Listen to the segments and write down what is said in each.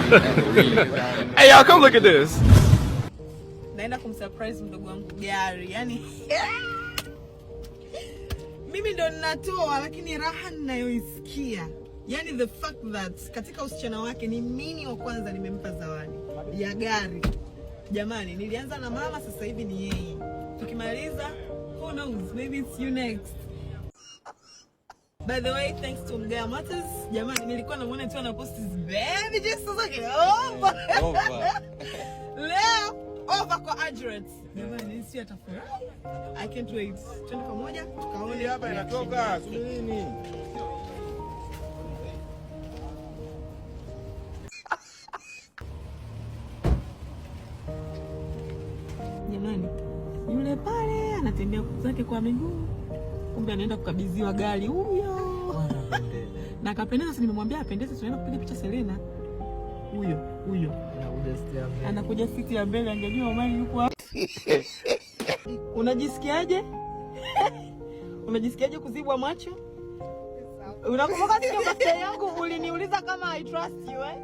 Hey y'all, come look at this. Naenda kumsurprise mdogo wangu gari. Yani mimi ndo ninatoa, lakini raha ninayoisikia, yani the fact that katika usichana wake ni mimi wa kwanza nimempa zawadi ya gari. Jamani, nilianza na mama, sasa hivi ni yeye. Tukimaliza, who knows, maybe it's you next. By the way, thanks to Mgaya Matters. Jamani, nilikuwa namuona tu ana post his baby just like over. Leo over kwa Adret. Jamani, sisi atafurahi. I can't wait. Twende pamoja tukaone hapa inatoka. Nini? Jamani, yule pale anatembea zake kwa miguu. Kumbe anaenda kukabidhiwa gari huyo. Na akapendeza, si nimemwambia apendeze, tunaenda kupiga picha Selena. Huyo. Anakuja siti ya mbele, angejua Omari yuko hapo. Unajisikiaje? Unajisikiaje kuzibwa macho? Unakumbuka siku birthday yangu uliniuliza kama I trust you eh?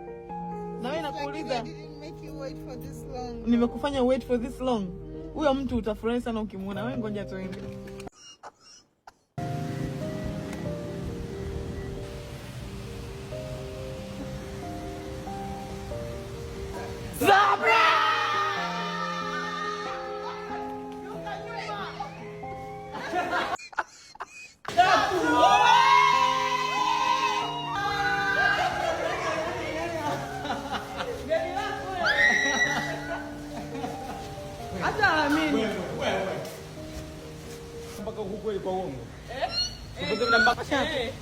Na wewe nakuuliza. Nimekufanya wait for this long. Huyo mtu utafurahi sana ukimuona. Wewe ngoja tuende. Hata amini. Wewe. Mpaka huko kwa uongo. Kutoka na mpaka shati.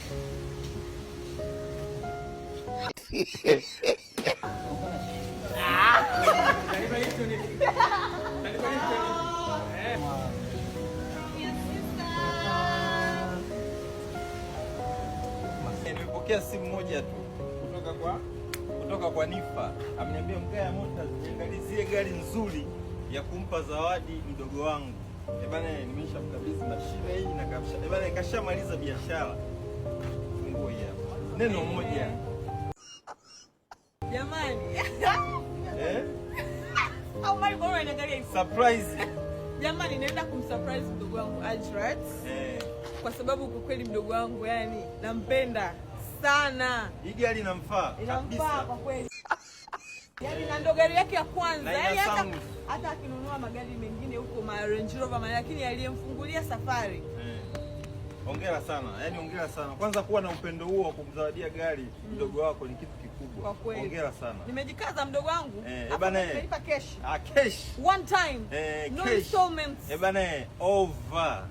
Nimepokea simu moja tu kutoka kwa Nifa. Ameniambia Mgaya Motors niangalizie gari nzuri ya kumpa zawadi mdogo wangu. Bana, nimeshamkabidhi mashine hii na bana kashamaliza biashara. Funguo hii hapa. Neno moja. Jamani. Au my god, anaangalia surprise. Jamani, naenda kumsurprise mdogo wangu Adret. Kwa sababu kwa kweli mdogo wangu yani nampenda sana. Hii gari inamfaa kabisa. Kwa kweli. Yani na ndo gari yake ya kwanza. Yani hata akinunua magari mengine huko ma Range Rover, lakini aliyemfungulia safari. Hongera sana. Yani hongera sana. Kwanza kuwa na upendo huo wa kumzawadia gari mdogo wako ni kitu kikubwa. Hongera sana. Nimejikaza mdogo wangu. Bana, nilipa cash. Cash. One time. No installments. Bana, over.